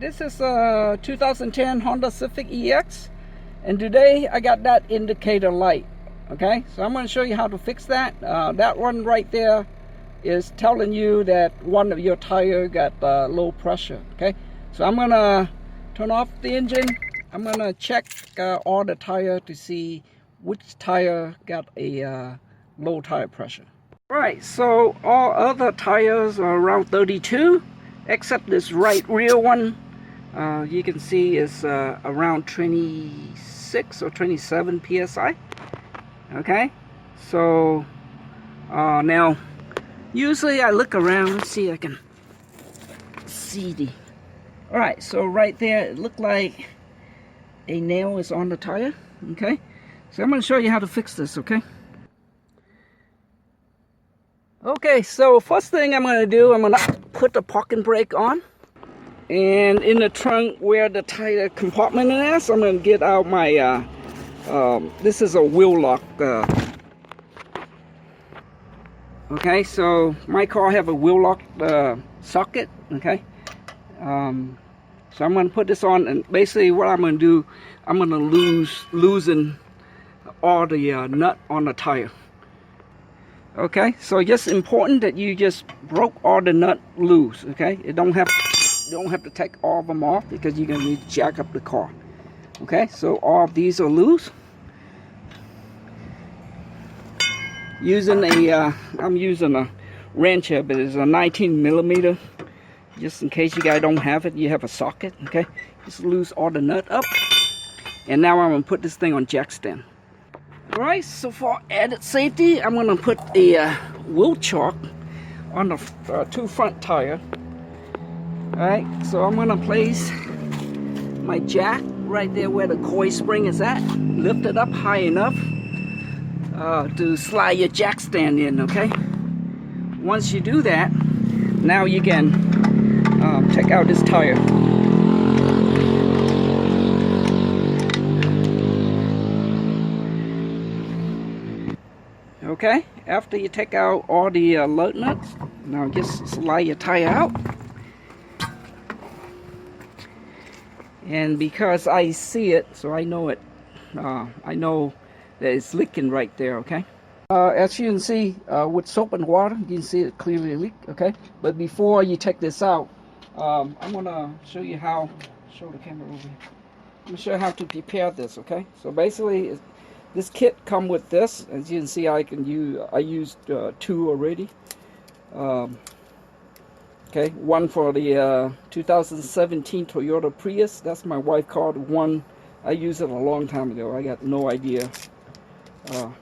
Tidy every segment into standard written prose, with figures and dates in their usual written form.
this is a 2010 Honda Civic EX, and today I got that indicator light. Okay, so I'm going to show you how to fix that. That one right there is telling you that one of your tire got low pressure. Okay, so I'm going to turn off the engine. I'm going to check all the tire to see which tire got a low tire pressure. Right, so all other tires are around 32, except this right rear one. You can see is around 26 or 27 psi. Okay, so now usually I look around. Let's see if I can see the. All right, so right there it looked like a nail is on the tire. Okay, so I'm going to show you how to fix this. Okay, so first thing I'm going to do, I'm going to put the parking brake on. And in the trunk where the tire compartment is, I'm going to get out my, this is a wheel lock. Okay, so my car have a wheel lock socket, okay. So I'm going to put this on, and basically what I'm going to do, I'm going to loosen all the nut on the tire. Okay, so just important that you just broke all the nut loose. Okay, you don't have to take all of them off because you're gonna need to jack up the car. Okay, so all of these are loose. Using a I'm using a wrench here, but it's a 19 millimeter. Just in case you guys don't have it, you have a socket. Okay, just loose all the nut up, and now I'm gonna put this thing on jack stand. Alright, so for added safety, I'm going to put a wheel chock on the two front tire. Alright, so I'm going to place my jack right there where the coil spring is at. Lift it up high enough to slide your jack stand in, okay? Once you do that, now you can take out this tire. Okay, after you take out all the lug nuts, now just slide your tire out. And because I see it, so I know it, I know that it's leaking right there, okay? As you can see, with soap and water, you can see it clearly leak, okay? But before you take this out, I'm gonna show you how, show the camera over here. I'm gonna show you how to prepare this, okay? So basically, this kit come with this. As you can see, I used two already. Okay, one for the 2017 Toyota Prius. That's my wife car. One I used it a long time ago. I got no idea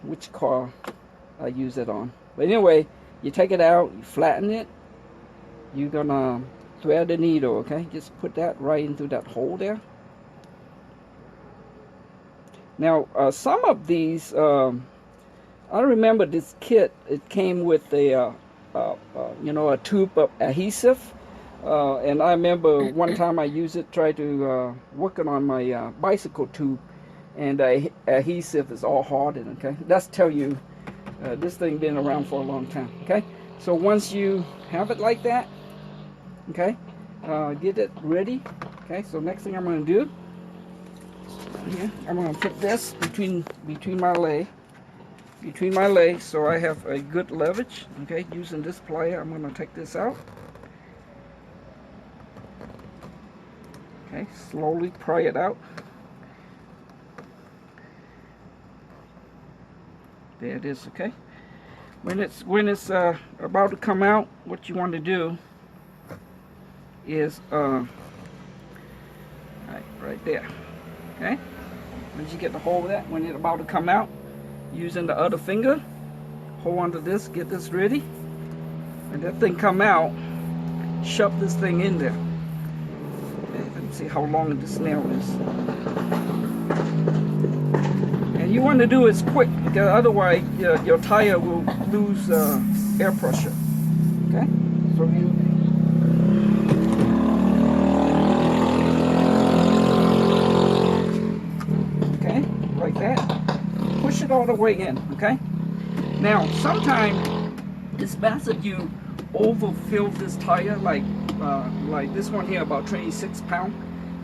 which car I use it on. But anyway, you take it out, you flatten it. You're gonna thread the needle. Okay, just put that right into that hole there. Now, some of these, I remember this kit, it came with a, you know, a tube of adhesive. And I remember one time I used it, tried to working on my bicycle tube, and the adhesive is all hardened, okay? That's tell you, this thing been around for a long time, okay? So once you have it like that, okay, get it ready, okay? So next thing I'm going to do, yeah, I'm going to put this between my legs, so I have a good leverage. Okay, using this plier, I'm going to take this out. Okay, slowly pry it out. There it is. Okay, when it's about to come out, what you want to do is right there. Okay, once you get the hold of that, when it's about to come out, using the other finger, hold onto this, get this ready. When that thing come out, shove this thing in there. Okay, let me see how long this nail is. And you want to do it quick, because otherwise your tire will lose air pressure. Okay, so you. Like that, push it all the way in. Okay, now sometimes it's best if you overfill this tire, like like this one here, about 26 pounds.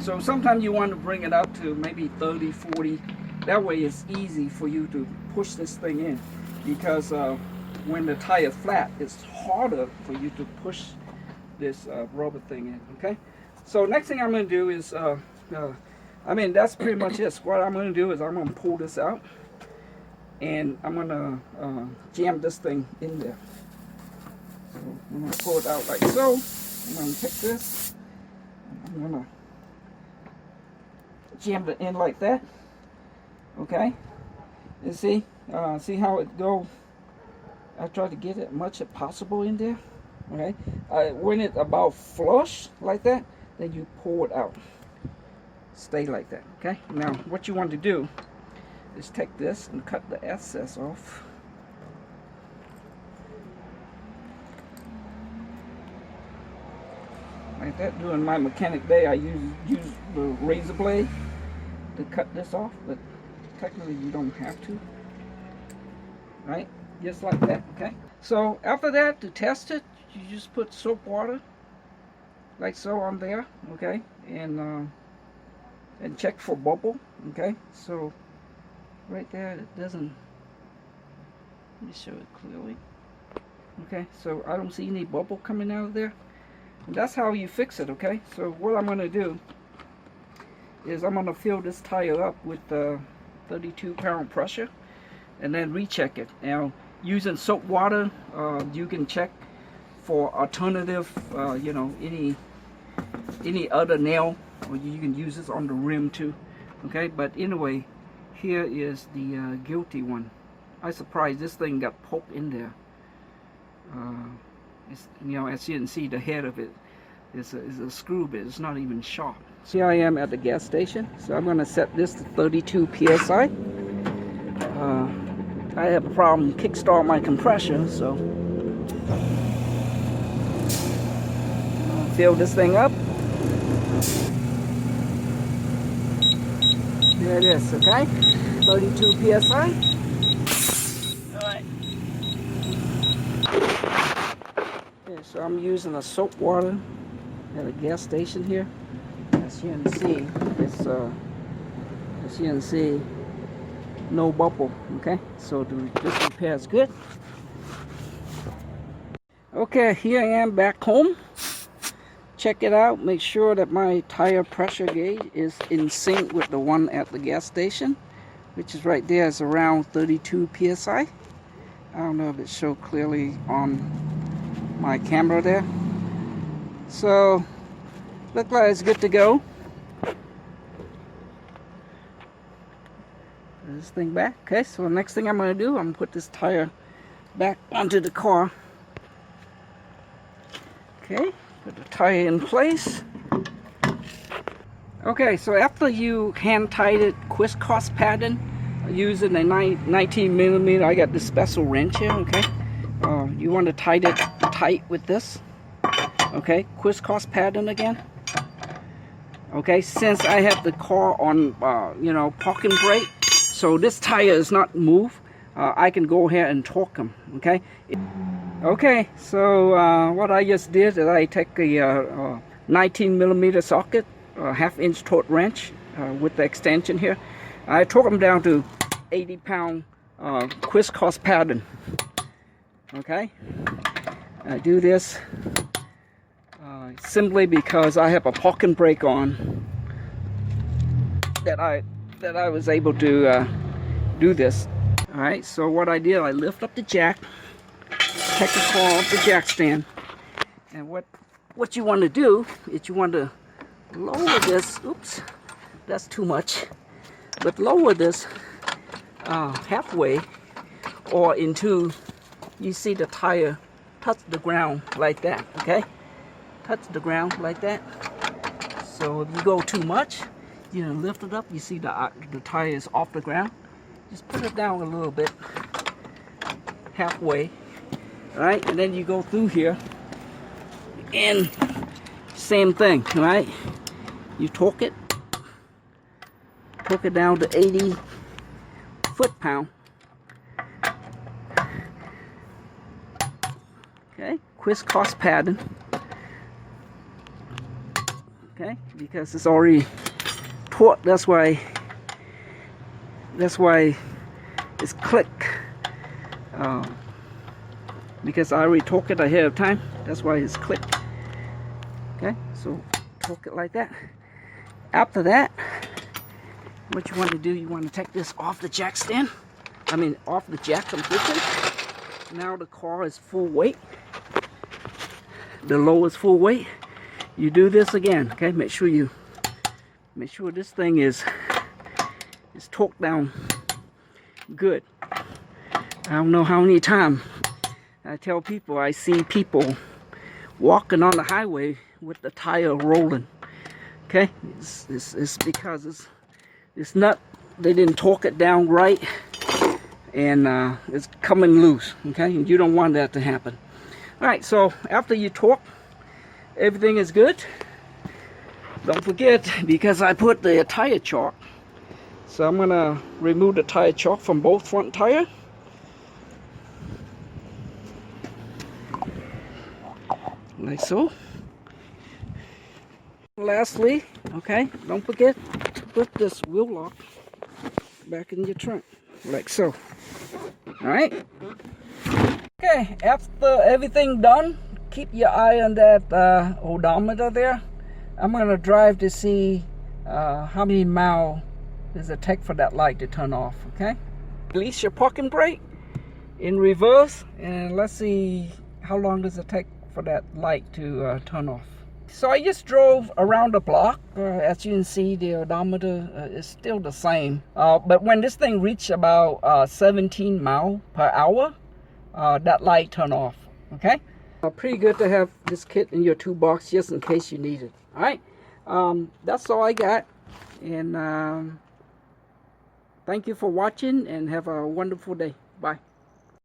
So sometimes you want to bring it up to maybe 30, 40. That way it's easy for you to push this thing in, because when the tire flat, it's harder for you to push this rubber thing in. Okay, so next thing I'm going to do is I mean, that's pretty much it. What I'm going to do is I'm going to pull this out, and I'm going to jam this thing in there. So I'm going to pull it out like so. I'm going to take this, I'm going to jam it in like that. Okay, you see how it go. I try to get as much as possible in there. Okay, when it's about flush like that, then you pull it out. Stay like that. Okay, now what you want to do is take this and cut the excess off. Like that. During my mechanic day, I use the razor blade to cut this off, but technically you don't have to. Right, just like that. Okay, so after that, to test it, you just put soap water like so on there. Okay, and check for bubble. Okay, so right there, it doesn't, let me show it clearly. Okay, so I don't see any bubble coming out of there. And that's how you fix it. Okay, so what I'm going to do is I'm going to fill this tire up with 32 pound pressure, and then recheck it. Now, using soap water, you can check for alternative, you know, any other nail, or you can use this on the rim too. Okay, but anyway, here is the guilty one. I'm surprised this thing got poked in there. It's, you know, as you can see, the head of it is a screw bit. It's not even sharp. So here I am at the gas station. So I'm going to set this to 32 psi. I have a problem kickstart my compressor, so I'll fill this thing up. There it is. Okay, 32 psi. So I'm using a soap water at a gas station here. As you can see, it's as you can see, no bubble. Okay, so this repair is good. Okay, here I am back home. Check it out. Make sure that my tire pressure gauge is in sync with the one at the gas station, which is right there. It's around 32 psi. I don't know if it shows clearly on my camera there. So look like it's good to go. Put this thing back. Okay, so the next thing I'm going to do, I'm going to put this tire back onto the car. Okay, put the tire in place. Okay, so after you hand tied it crisscross pattern using a 19 millimeter, I got this special wrench here. Okay, you want to tie it tight with this. Okay, crisscross pattern again. Okay, since I have the car on you know, parking brake, so this tire is not moved, I can go ahead and torque them. Okay. Okay, so what I just did is I take a 19 millimeter socket, half-inch torque wrench with the extension here. I torque them down to 80 pound crisscross pattern. Okay, I do this simply because I have a parking brake on that I was able to do this. All right, so what I did, I lift up the jack, take the car off the jack stand, and what you want to do is you want to lower this. Oops, that's too much. But lower this halfway or into, you see the tire touch the ground like that. Okay, touch the ground like that. So if you go too much, you know, lift it up, you see the tire is off the ground. Just put it down a little bit, halfway. Right, and then you go through here, and same thing. Right, you torque it down to 80 foot-pound. Okay, crisscross pattern. okay, because it's already torqued. That's why it's click, because I already torqued it ahead of time. That's why it's click. Okay, so torque it like that. After that, what you want to do, you want to take this off the jack stand. I mean, off the jack completely. Now the car is full weight. The low is full weight. You do this again, okay? Make sure this thing is torqued down good. I don't know how many times I tell people, I see people walking on the highway with the tire rolling. Okay, it's because it's not, they didn't torque it down right, and it's coming loose. Okay, and you don't want that to happen. All right, so after you torque, everything is good. Don't forget, because I put the tire chalk, so I'm gonna remove the tire chalk from both front tire. Like so. Lastly, okay, don't forget to put this wheel lock back in your trunk, like so. Alright? Okay, after everything done, keep your eye on that odometer there. I'm going to drive to see how many miles does it take for that light to turn off, okay? Release your parking brake in reverse, and let's see how long does it take for that light to turn off. So I just drove around the block. As you can see, the odometer is still the same. But when this thing reached about 17 miles per hour, that light turned off, okay? Pretty good to have this kit in your toolbox just in case you need it. All right, that's all I got. And thank you for watching, and have a wonderful day. Bye.